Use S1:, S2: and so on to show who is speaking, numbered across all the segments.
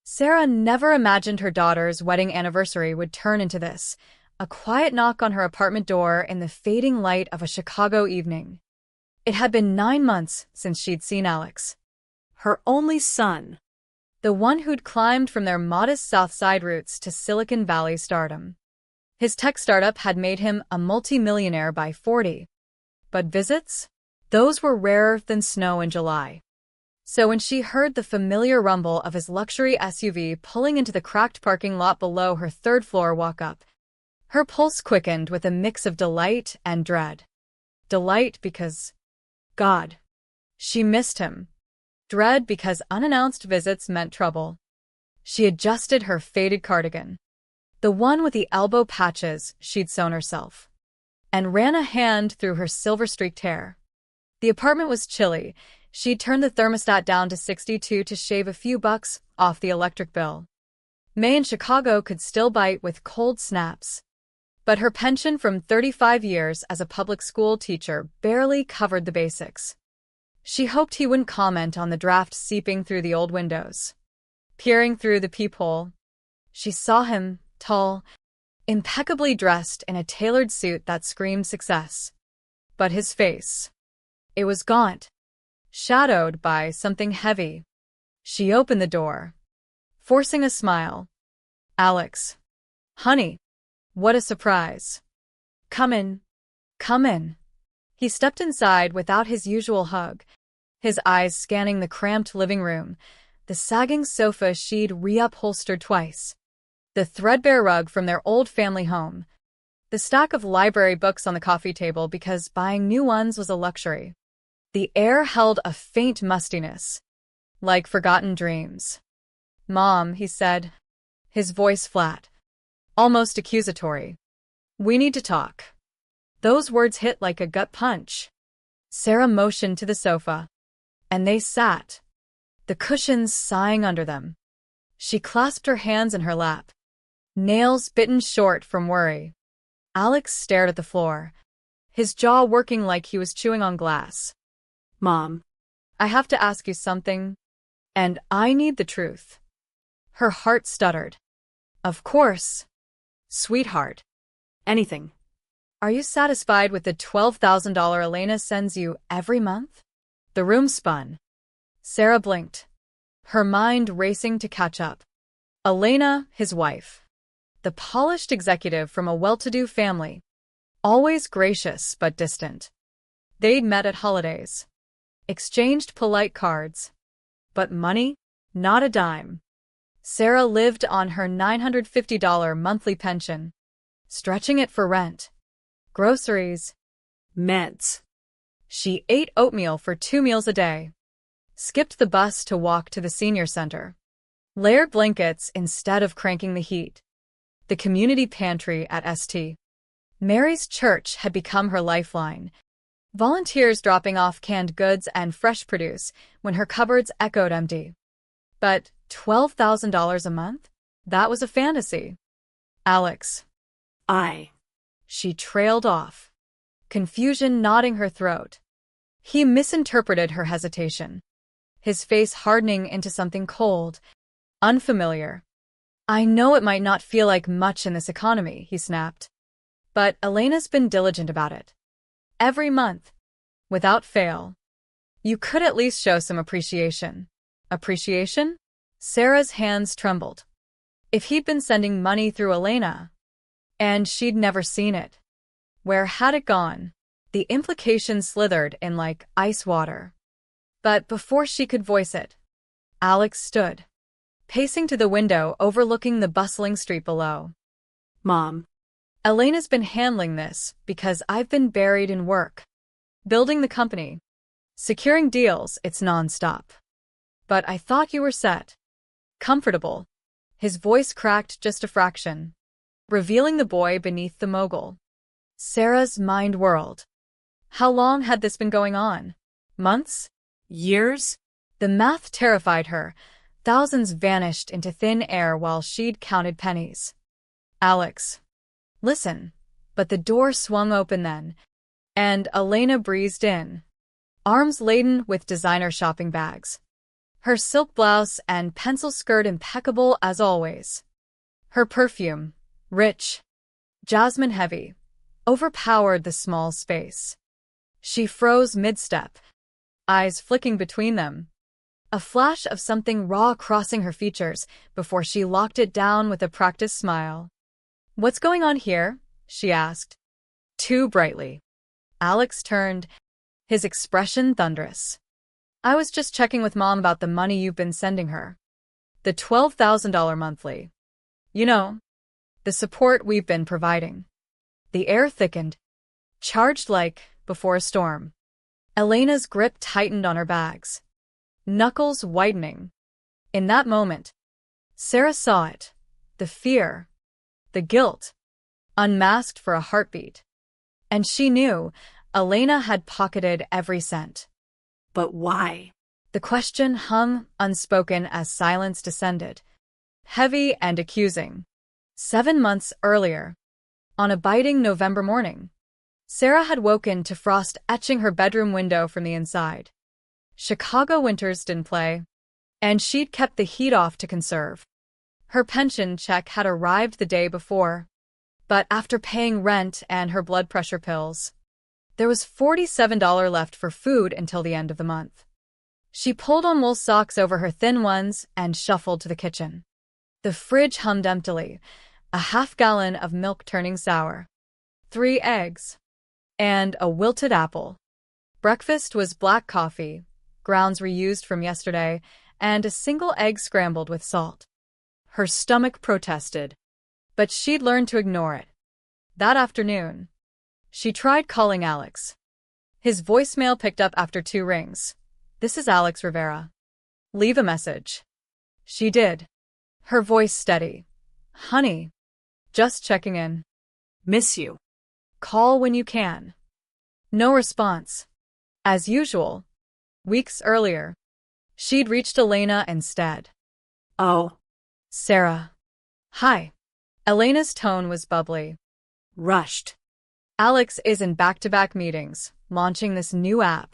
S1: Sarah never imagined her daughter's wedding anniversary would turn into this, a quiet knock on her apartment door in the fading light of a Chicago evening. It had been 9 months since she'd seen Alex. Her only son. The one who'd climbed from their modest South Side roots to Silicon Valley stardom. His tech startup had made him a multi-millionaire by 40. But visits? Those were rarer than snow in July. So when she heard the familiar rumble of his luxury SUV pulling into the cracked parking lot below her third-floor walk-up, her pulse quickened with a mix of delight and dread. Delight because, God, she missed him. Dread because unannounced visits meant trouble. She adjusted her faded cardigan, the one with the elbow patches she'd sewn herself, and ran a hand through her silver-streaked hair. The apartment was chilly. She'd turned the thermostat down to 62 to shave a few bucks off the electric bill. May in Chicago could still bite with cold snaps. But her pension from 35 years as a public school teacher barely covered the basics. She hoped he wouldn't comment on the draft seeping through the old windows. Peering through the peephole, she saw him, tall, impeccably dressed in a tailored suit that screamed success. But his face, it was gaunt, shadowed by something heavy. She opened the door, forcing a smile. Alex. Honey. What a surprise. Come in. Come in. He stepped inside without his usual hug, his eyes scanning the cramped living room, the sagging sofa she'd reupholstered twice, the threadbare rug from their old family home, the stack of library books on the coffee table because buying new ones was a luxury. The air held a faint mustiness, like forgotten dreams. Mom, he said, his voice flat, almost accusatory. We need to talk. Those words hit like a gut punch. Sarah motioned to the sofa, and they sat, the cushions sighing under them. She clasped her hands in her lap, nails bitten short from worry. Alex stared at the floor, his jaw working like he was chewing on glass. Mom, I have to ask you something, and I need the truth. Her heart stuttered. Of course. Sweetheart. Anything. Are you satisfied with the $12,000 Elena sends you every month? The room spun. Sarah blinked, her mind racing to catch up. Elena, his wife. The polished executive from a well-to-do family. Always gracious but distant. They'd met at holidays. Exchanged polite cards. But money? Not a dime. Sarah lived on her $950 monthly pension, stretching it for rent, groceries, meds. She ate oatmeal for 2 meals a day, skipped the bus to walk to the senior center, layered blankets instead of cranking the heat, the community pantry at St. Mary's Church had become her lifeline, volunteers dropping off canned goods and fresh produce when her cupboards echoed empty. But $12,000 a month? That was a fantasy. Alex. She trailed off, confusion knotting her throat. He misinterpreted her hesitation, his face hardening into something cold, unfamiliar. I know it might not feel like much in this economy, he snapped. But Elena's been diligent about it. Every month. Without fail. You could at least show some appreciation. Appreciation? Sarah's hands trembled. If he'd been sending money through Elena, and she'd never seen it, where had it gone? The implication slithered in like ice water. But before she could voice it, Alex stood, pacing to the window overlooking the bustling street below. Mom. Elena's been handling this because I've been buried in work. Building the company. Securing deals, it's nonstop. But I thought you were set. Comfortable. His voice cracked just a fraction, revealing the boy beneath the mogul. Sarah's mind whirled. How long had this been going on? Months? Years? The math terrified her. Thousands vanished into thin air while she'd counted pennies. Alex. Listen. But the door swung open then, and Elena breezed in, arms laden with designer shopping bags. Her silk blouse and pencil skirt impeccable as always. Her perfume, rich, jasmine-heavy, overpowered the small space. She froze mid-step, eyes flicking between them, a flash of something raw crossing her features before she locked it down with a practiced smile. "What's going on here?" she asked, too brightly. Alex turned, his expression thunderous. "I was just checking with Mom about the money you've been sending her. The $12,000 monthly. You know, the support we've been providing." The air thickened, charged like before a storm. Elena's grip tightened on her bags, knuckles whitening. In that moment, Sarah saw it, the fear, the guilt, unmasked for a heartbeat. And she knew Elena had pocketed every cent.
S2: But why?
S1: The question hung unspoken as silence descended, heavy and accusing. 7 months earlier, on a biting November morning, Sarah had woken to frost etching her bedroom window from the inside. Chicago winters didn't play, and she'd kept the heat off to conserve. Her pension check had arrived the day before, but after paying rent and her blood pressure pills, there was $47 left for food until the end of the month. She pulled on wool socks over her thin ones and shuffled to the kitchen. The fridge hummed emptily, a half-gallon of milk turning sour, 3 eggs, and a wilted apple. Breakfast was black coffee, grounds reused from yesterday, and a single egg scrambled with salt. Her stomach protested, but she'd learned to ignore it. That afternoon, she tried calling Alex. His voicemail picked up after 2 rings. "This is Alex Rivera. Leave a message." She did, her voice steady. "Honey, just checking in.
S2: Miss you.
S1: Call when you can." No response. As usual, weeks earlier, she'd reached Elena instead.
S2: "Oh,
S1: "Sarah." "Hi." Elena's tone was bubbly.
S2: rushed.
S1: "Alex is in back-to-back meetings, launching this new app.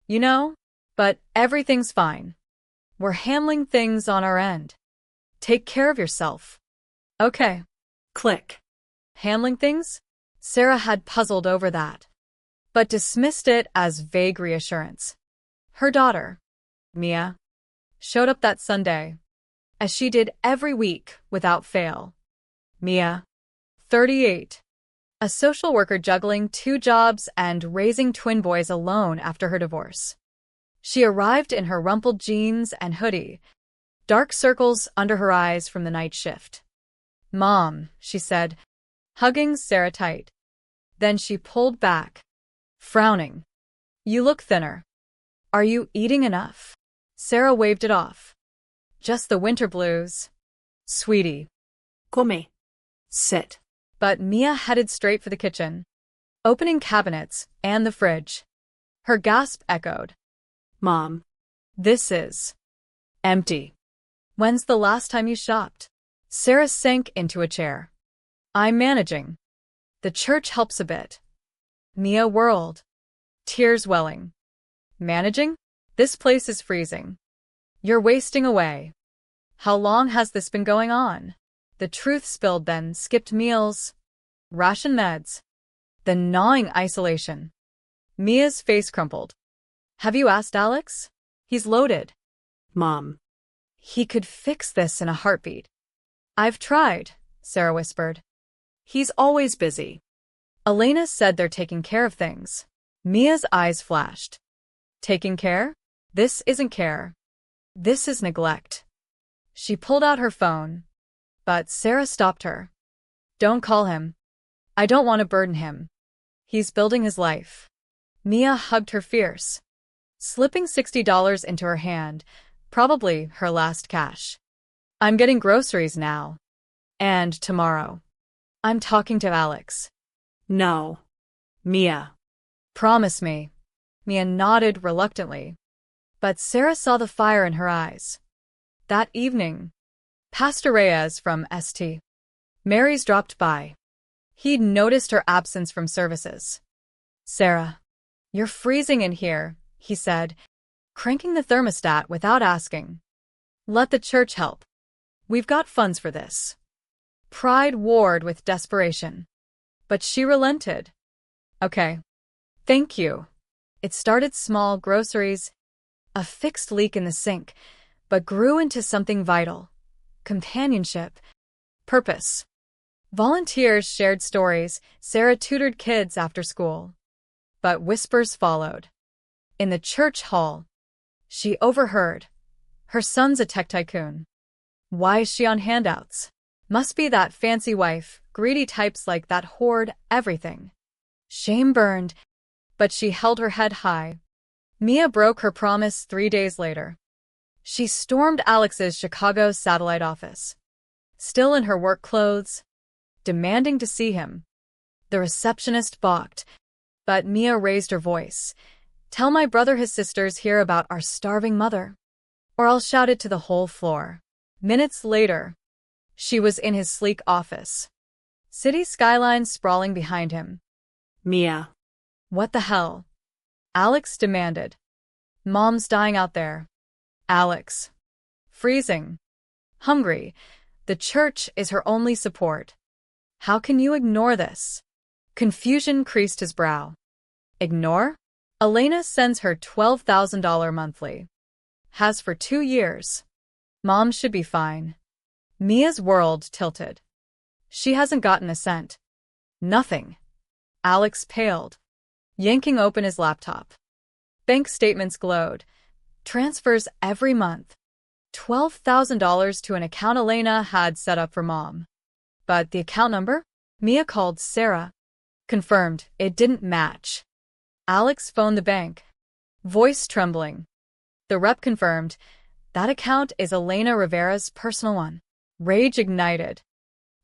S1: You know, but everything's fine. We're handling things on our end. Take care of yourself." "Okay."
S2: Click.
S1: Handling things? Sarah had puzzled over that, but dismissed it as vague reassurance. Her daughter, Mia, showed up that Sunday, as she did every week without fail. Mia, 38, a social worker juggling 2 jobs and raising twin boys alone after her divorce. She arrived in her rumpled jeans and hoodie, dark circles under her eyes from the night shift. "Mom," she said, hugging Sarah tight. Then she pulled back, frowning. "You look thinner. Are you eating enough?" Sarah waved it off. "Just the winter blues, sweetie."
S2: Come. Sit.
S1: But Mia headed straight for the kitchen, opening cabinets and the fridge. Her gasp echoed.
S2: "Mom.
S1: "This is empty. When's the last time you shopped?" Sarah sank into a chair. "I'm managing. The church helps a bit." Mia whirled, tears welling. "Managing? This place is freezing. You're wasting away. How long has this been going on?" The truth spilled then: skipped meals, ration meds, the gnawing isolation. Mia's face crumpled. "Have you asked Alex? He's loaded."
S2: "Mom.
S1: "He could fix this in a heartbeat." "I've tried," Sarah whispered. "He's always busy." Elena said they're taking care of things. Mia's eyes flashed. "Taking care? This isn't care. This is neglect." She pulled out her phone, but Sarah stopped her. "Don't call him. I don't want to burden him. He's building his life." Mia hugged her fierce, slipping $60 into her hand, probably her last cash. "I'm getting groceries now. And tomorrow, I'm talking to Alex."
S2: "No. Mia."
S1: "Promise me." Mia nodded reluctantly, but Sarah saw the fire in her eyes. That evening, Pastor Reyes from St. Mary's dropped by. He'd noticed her absence from services. "Sarah, you're freezing in here," he said, cranking the thermostat without asking. Let the church help. We've got funds for this. Pride warred with desperation. But she relented. Okay. Thank you. It started small, groceries, a fixed leak in the sink, but grew into something vital. Companionship. Purpose. Volunteers shared stories. Sarah tutored kids after school. But whispers followed. In the church hall, she overheard. Her son's a tech tycoon. Why is she on handouts? Must be that fancy wife. Greedy types like that hoard everything. Shame burned, but she held her head high. Mia broke her promise 3 days later. She stormed Alex's Chicago satellite office, still in her work clothes, demanding to see him. The receptionist balked, but Mia raised her voice. Tell my brother his sisters here about our starving mother, or I'll shout it to the whole floor. Minutes later, she was in his sleek office. City skyline sprawling behind him.
S2: Mia.
S1: What the hell? Alex demanded. Mom's dying out there. Alex. Freezing. Hungry. The church is her only support. How can you ignore this? Confusion creased his brow. Ignore? Elena sends her $12,000 monthly. Has for 2 years. Mom should be fine. Mia's world tilted. She hasn't gotten a cent. Nothing. Alex paled, yanking open his laptop. Bank statements glowed. Transfers every month. $12,000 to an account Elena had set up for Mom. But the account number? Mia called Sarah. Confirmed it didn't match. Alex phoned the bank, voice trembling. The rep confirmed that account is Elena Rivera's personal one. Rage ignited.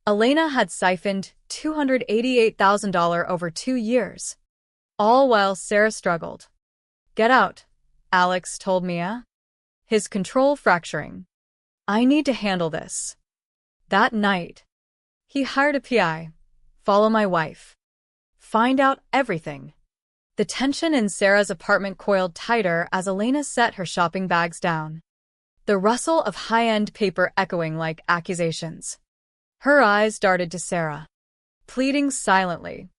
S1: Elena had siphoned $288,000 over 2 years, all while Sarah struggled. Get out, Alex told Mia, his control fracturing. I need to handle this. That night, he hired a PI. Follow my wife. Find out everything. The tension in Sarah's apartment coiled tighter as Elena set her shopping bags down, the rustle of high-end paper echoing like accusations. Her eyes darted to Sarah, pleading silently.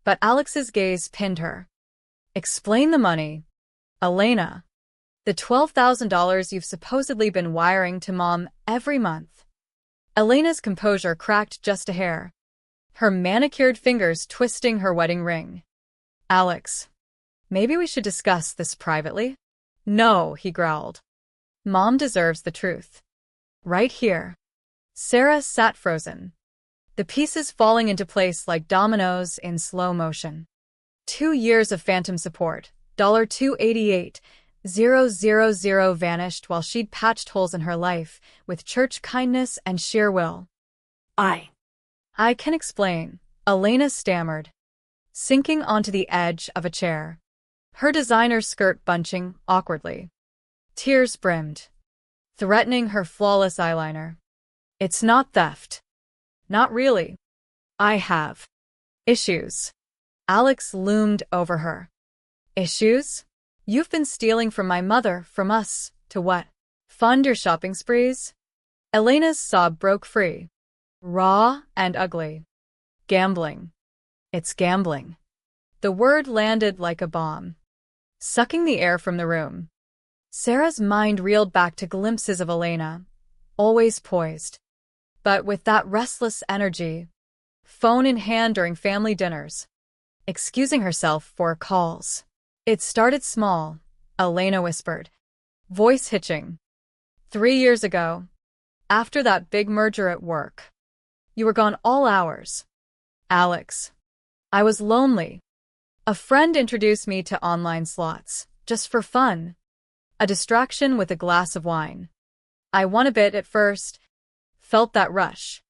S1: But Alex's gaze pinned her. Explain the money. Elena. The $12,000 you've supposedly been wiring to Mom every month. Elena's composure cracked just a hair, her manicured fingers twisting her wedding ring. Alex, maybe we should discuss this privately? No, he growled. Mom deserves the truth. Right here. Sarah sat frozen, the pieces falling into place like dominoes in slow motion. 2 years of phantom support, $288,000 vanished while she'd patched holes in her life with church kindness and sheer will. I can explain, Elena stammered, sinking onto the edge of a chair, her designer skirt bunching awkwardly. Tears brimmed, threatening her flawless eyeliner. It's not theft. Not really. I have issues. Alex loomed over her. Issues? You've been stealing from my mother, from us, to what? Fund your shopping sprees? Elena's sob broke free, raw and ugly. Gambling. It's gambling. The word landed like a bomb, sucking the air from the room. Sarah's mind reeled back to glimpses of Elena, always poised, but with that restless energy, phone in hand during family dinners, excusing herself for calls. It started small, Elena whispered, voice hitching. 3 years ago, after that big merger at work, you were gone all hours. Alex. I was lonely. A friend introduced me to online slots, just for fun. A distraction with a glass of wine. I won a bit at first, felt that rush.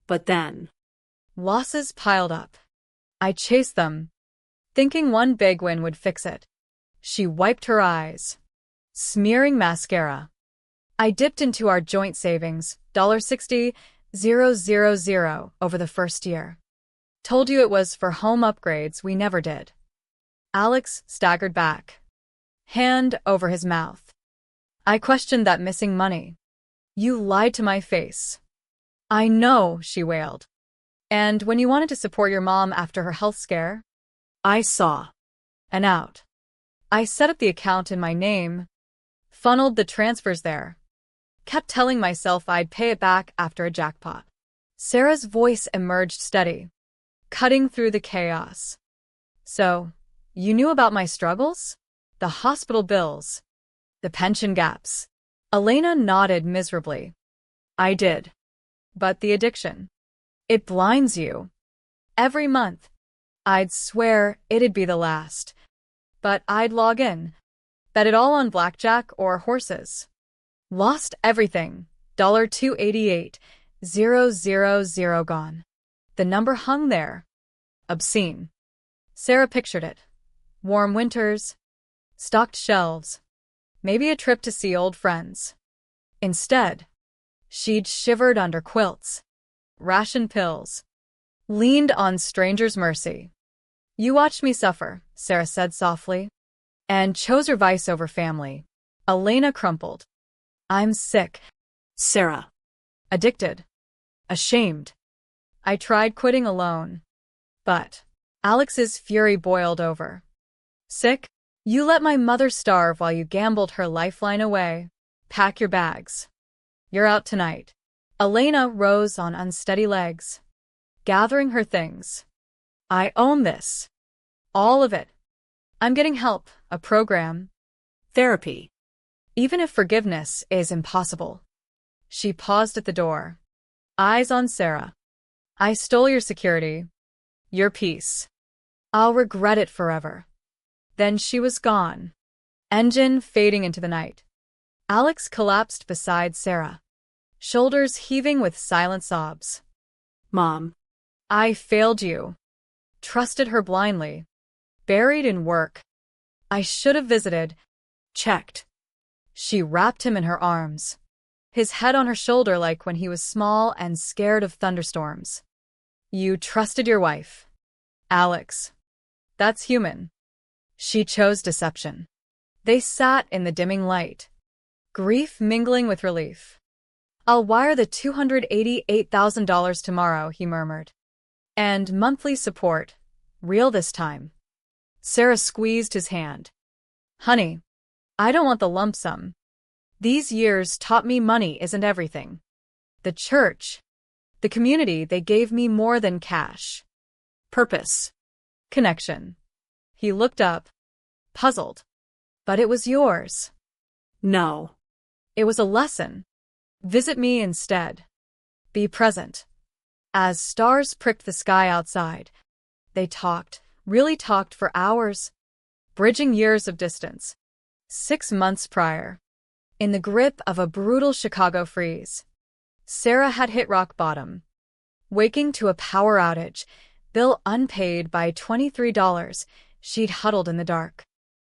S1: But then, losses piled up. I chased them, thinking one big win would fix it. She wiped her eyes, smearing mascara. I dipped into our joint savings, $60,000 over the first year. Told you it was for home upgrades, we never did. Alex staggered back, hand over his mouth. I questioned that missing money. You lied to my face. I know, she wailed. And when you wanted to support your mom after her health scare?
S2: I saw.
S1: And out. I set up the account in my name, funneled the transfers there, kept telling myself I'd pay it back after a jackpot. Sarah's voice emerged steady, cutting through the chaos. So, you knew about my struggles? The hospital bills, the pension gaps. Elena nodded miserably. I did. But the addiction. It blinds you. Every month. I'd swear it'd be the last. But I'd log in. Bet it all on blackjack or horses. Lost everything. $288. 000 gone. The number hung there. Obscene. Sarah pictured it. Warm winters. Stocked shelves. Maybe a trip to see old friends. Instead, she'd shivered under quilts, rationed pills, leaned on strangers' mercy. You watched me suffer, Sarah said softly, and chose her vice over family. Elena crumpled. I'm sick.
S2: Sarah.
S1: Addicted. Ashamed. I tried quitting alone. But Alex's fury boiled over. Sick? You let my mother starve while you gambled her lifeline away. Pack your bags. You're out tonight. Elena rose on unsteady legs, gathering her things. I own this. All of it. I'm getting help, a program.
S2: Therapy.
S1: Even if forgiveness is impossible. She paused at the door, eyes on Sarah. I stole your security, your peace. I'll regret it forever. Then she was gone, engine fading into the night. Alex collapsed beside Sarah, shoulders heaving with silent sobs.
S2: Mom.
S1: I failed you. Trusted her blindly. Buried in work. I should have visited. Checked. She wrapped him in her arms, his head on her shoulder like when he was small and scared of thunderstorms. You trusted your wife. Alex. That's human. She chose deception. They sat in the dimming light, grief mingling with relief. I'll wire the $288,000 tomorrow, he murmured. And monthly support, real this time. Sarah squeezed his hand. Honey, I don't want the lump sum. These years taught me money isn't everything. The church, the community, they gave me more than cash. Purpose. Connection. He looked up, puzzled. But it was yours.
S2: No.
S1: It was a lesson. Visit me instead. Be present. As stars pricked the sky outside, they talked, really talked for hours, bridging years of distance. 6 months prior, in the grip of a brutal Chicago freeze, Sarah had hit rock bottom, waking to a power outage, bill unpaid by $23. She'd huddled in the dark,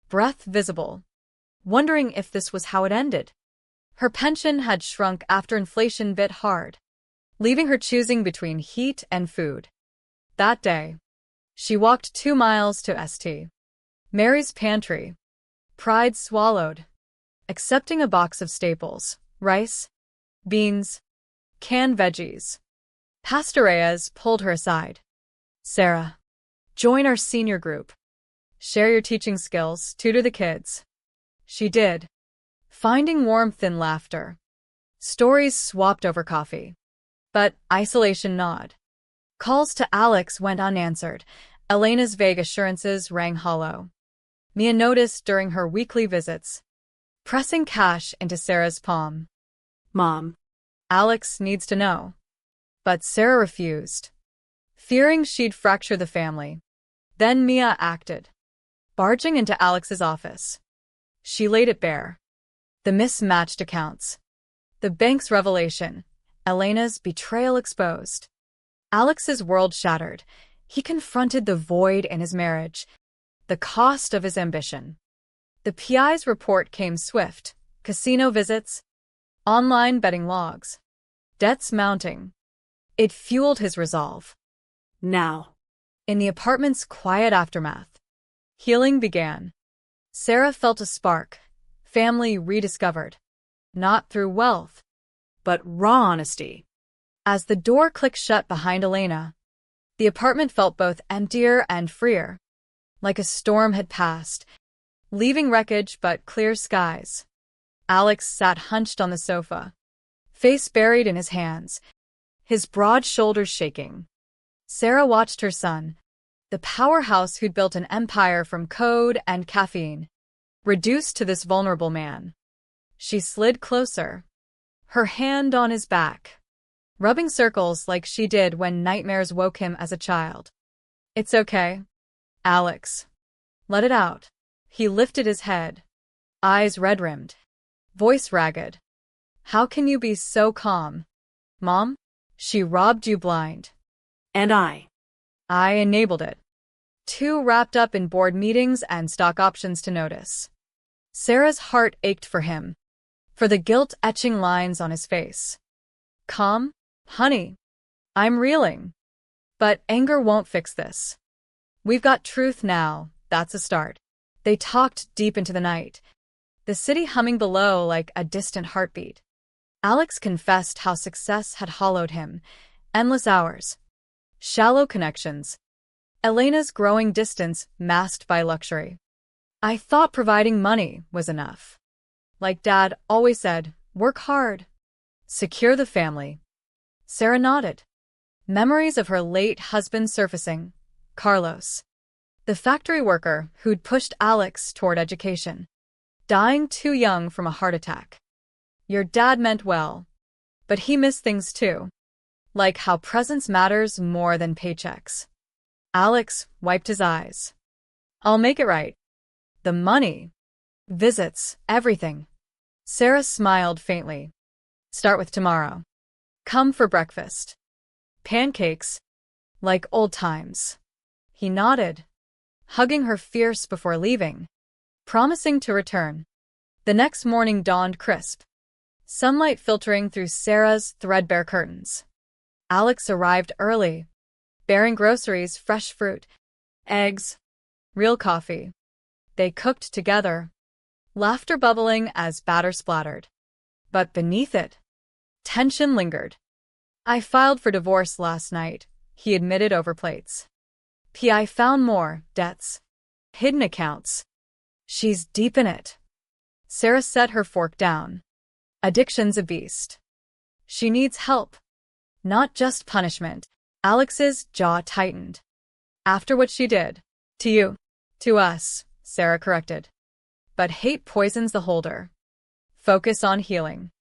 S1: breath visible, wondering if this was how it ended. Her pension had shrunk after inflation bit hard, leaving her choosing between heat and food. That day, she walked 2 miles to St. Mary's Pantry, pride swallowed, accepting a box of staples, rice, beans, canned veggies. Pastor Reyes pulled her aside. Sarah, join our senior group. Share your teaching skills, tutor the kids. She did, finding warmth in laughter. Stories swapped over coffee. But isolation gnawed. Calls to Alex went unanswered. Elena's vague assurances rang hollow. Mia noticed during her weekly visits, pressing cash into Sarah's palm.
S2: Mom.
S1: Alex needs to know. But Sarah refused, fearing she'd fracture the family. Then Mia acted, barging into Alex's office. She laid it bare. The mismatched accounts. The bank's revelation. Elena's betrayal exposed. Alex's world shattered. He confronted the void in his marriage, the cost of his ambition. The PI's report came swift. Casino visits, online betting logs, debts mounting. It fueled his resolve.
S2: Now.
S1: In the apartment's quiet aftermath, healing began. Sarah felt a spark. Family rediscovered. Not through wealth.
S2: But raw honesty.
S1: As the door clicked shut behind Elena, the apartment felt both emptier and freer. Like a storm had passed, leaving wreckage but clear skies. Alex sat hunched on the sofa, face buried in his hands, his broad shoulders shaking. Sarah watched her son, the powerhouse who'd built an empire from code and caffeine, reduced to this vulnerable man. She slid closer, her hand on his back, rubbing circles like she did when nightmares woke him as a child. "It's okay, Alex. Let it out." He lifted his head, eyes red-rimmed, voice ragged. "How can you be so calm? Mom? She robbed you blind.
S2: And I
S1: enabled it. Too wrapped up in board meetings and stock options to notice." Sarah's heart ached for him, for the guilt etching lines on his face. "Calm, honey. I'm reeling. But anger won't fix this. We've got truth now, that's a start." They talked deep into the night, the city humming below like a distant heartbeat. Alex confessed how success had hollowed him. Endless hours. Shallow connections. Elena's growing distance masked by luxury. "I thought providing money was enough. Like Dad always said, work hard. Secure the family." Sarah nodded. Memories of her late husband surfacing. Carlos, the factory worker who'd pushed Alex toward education, dying too young from a heart attack. Your dad meant well, but he missed things too, like how presence matters more than paychecks. Alex wiped his eyes. "I'll make it right. The money, visits, everything." Sarah smiled faintly. "Start with tomorrow. Come for breakfast. Pancakes, like old times." He nodded, hugging her fierce before leaving, promising to return. The next morning dawned crisp, sunlight filtering through Sarah's threadbare curtains. Alex arrived early, bearing groceries, fresh fruit, eggs, real coffee. They cooked together, laughter bubbling as batter splattered. But beneath it, tension lingered. "I filed for divorce last night," he admitted over plates. "I found more debts, hidden accounts. She's deep in it." Sarah set her fork down. "Addiction's a beast. She needs help, not just punishment." Alex's jaw tightened. "After what she did. To you. To us," Sarah corrected. "But hate poisons the holder. Focus on healing."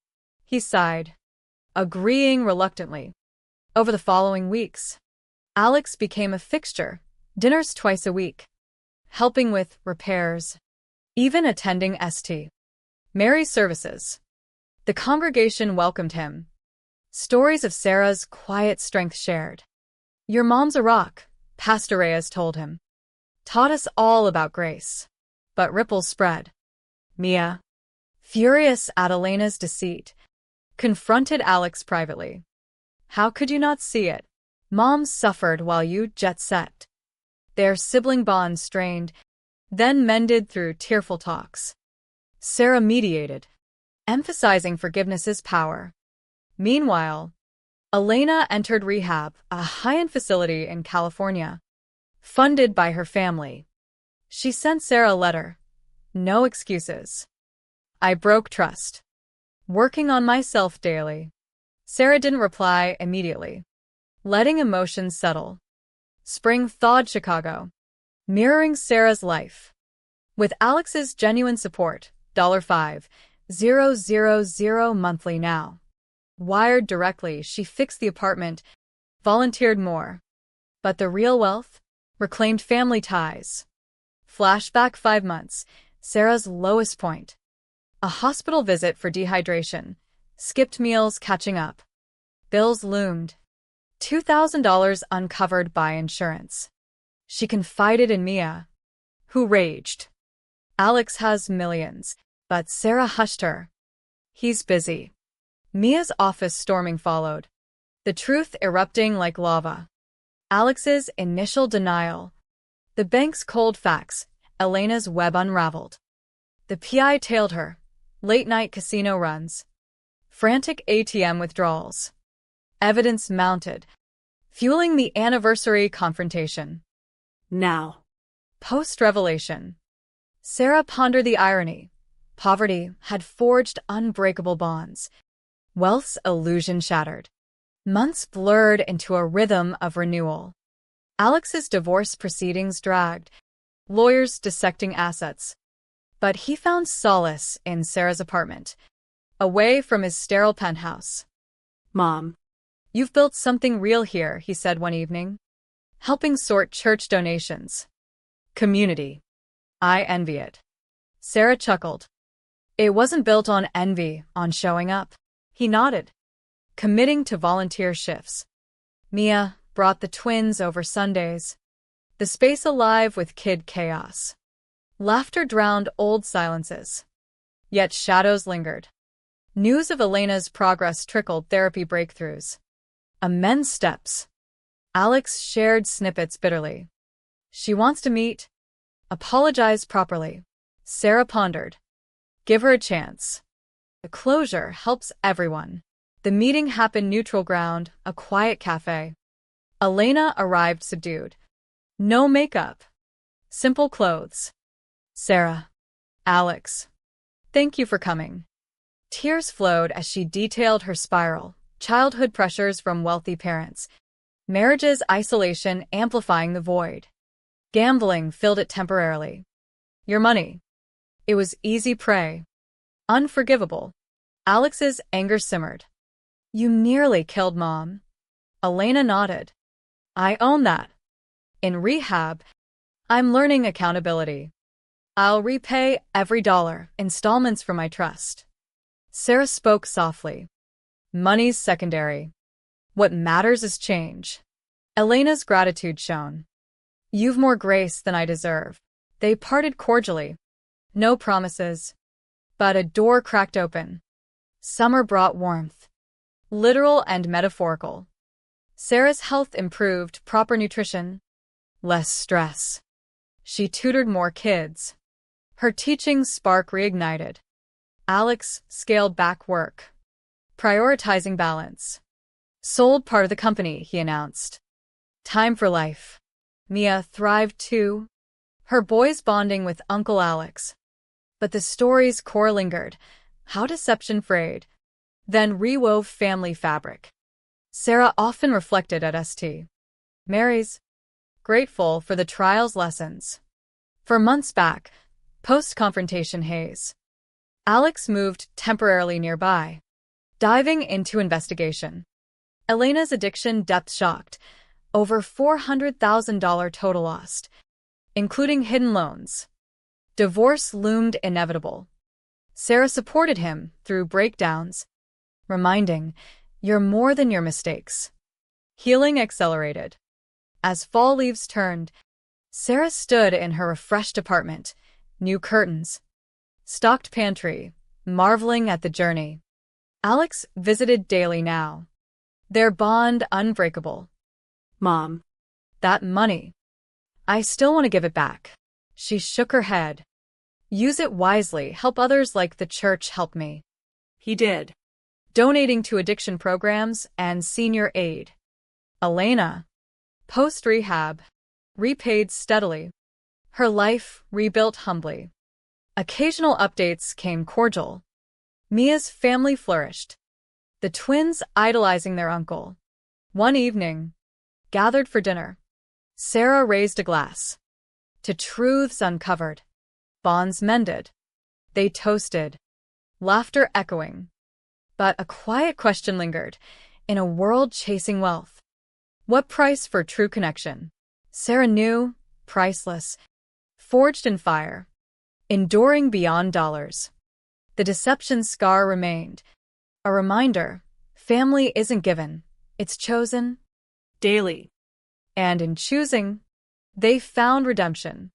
S1: He sighed, agreeing reluctantly. Over the following weeks, Alex became a fixture, dinners twice a week, helping with repairs, even attending St. Mary's services. The congregation welcomed him. Stories of Sarah's quiet strength shared. "Your mom's a rock," Pastor Reyes told him. "Taught us all about grace." But ripples spread. Mia, furious at Elena's deceit, confronted Alex privately. "How could you not see it? Mom suffered while you jet-set." Their sibling bond strained, then mended through tearful talks. Sarah mediated, emphasizing forgiveness's power. Meanwhile, Elena entered rehab, a high-end facility in California, funded by her family. She sent Sarah a letter. "No excuses. I broke trust. Working on myself daily." Sarah didn't reply immediately, letting emotions settle. Spring thawed Chicago, mirroring Sarah's life. With Alex's genuine support, $5,000 monthly now. Wired directly, she fixed the apartment, volunteered more. But the real wealth? Reclaimed family ties. Flashback 5 months, Sarah's lowest point. A hospital visit for dehydration, skipped meals catching up. Bills loomed. $2,000 uncovered by insurance. She confided in Mia, who raged. "Alex has millions," but Sarah hushed her. "He's busy." Mia's office storming followed, the truth erupting like lava. Alex's initial denial, the bank's cold facts, Elena's web unraveled. The PI tailed her. Late-night casino runs. Frantic ATM withdrawals. Evidence mounted, fueling the anniversary confrontation.
S2: Now.
S1: Post-revelation. Sarah pondered the irony. Poverty had forged unbreakable bonds. Wealth's illusion shattered. Months blurred into a rhythm of renewal. Alex's divorce proceedings dragged, lawyers dissecting assets. But he found solace in Sarah's apartment, away from his sterile penthouse.
S2: Mom.
S1: "You've built something real here," he said one evening. "Helping sort church donations. Community. I envy it." Sarah chuckled. "It wasn't built on envy, on showing up." He nodded. "Committing to volunteer shifts. Mia brought the twins over Sundays. The space alive with kid chaos. Laughter drowned old silences. Yet shadows lingered. News of Elena's progress trickled therapy breakthroughs. Immense steps. Alex shared snippets bitterly. She wants to meet. Apologize properly. Sarah pondered. Give her a chance. The closure helps everyone. The meeting happened neutral ground, a quiet cafe. Elena arrived subdued. No makeup. Simple clothes. Sarah. Alex. Thank you for coming. Tears flowed as she detailed her spiral, childhood pressures from wealthy parents, marriage's isolation amplifying the void. Gambling filled it temporarily. Your money. It was easy prey. Unforgivable. Alex's anger simmered. You nearly killed Mom. Elena nodded. I own that. In rehab, I'm learning accountability. I'll repay every dollar, installments from my trust. Sarah spoke softly. Money's secondary. What matters is change. Elena's gratitude shone. You've more grace than I deserve. They parted cordially. No promises. But a door cracked open. Summer brought warmth. Literal and metaphorical. Sarah's health improved, proper nutrition. Less stress. She tutored more kids. Her teaching spark reignited. Alex scaled back work, prioritizing balance. Sold part of the company, he announced. Time for life. Mia thrived too, her boys bonding with Uncle Alex. But the story's core lingered, how deception frayed, then rewove family fabric. Sarah often reflected at St. Mary's, grateful for the trial's lessons. For months back, post-confrontation haze. Alex moved temporarily nearby, diving into investigation. Elena's addiction depth shocked, over $400,000 total lost, including hidden loans. Divorce loomed inevitable. Sarah supported him through breakdowns, reminding, you're more than your mistakes. Healing accelerated. As fall leaves turned, Sarah stood in her refreshed apartment, new curtains, stocked pantry, marveling at the journey. Alex visited daily now, their bond unbreakable.
S2: Mom.
S1: That money. I still want to give it back. She shook her head. Use it wisely, help others like the church help me.
S2: He did.
S1: Donating to addiction programs and senior aid. Elena, post-rehab, repaid steadily. Her life rebuilt humbly. Occasional updates came cordial. Mia's family flourished. The twins idolizing their uncle. One evening, gathered for dinner. Sarah raised a glass. To truths uncovered. Bonds mended. They toasted. Laughter echoing. But a quiet question lingered. In a world chasing wealth, what price for true connection? Sarah knew, priceless, forged in fire, enduring beyond dollars. The deception scar remained. A reminder, family isn't given, it's chosen.
S2: Daily.
S1: And in choosing, they found redemption.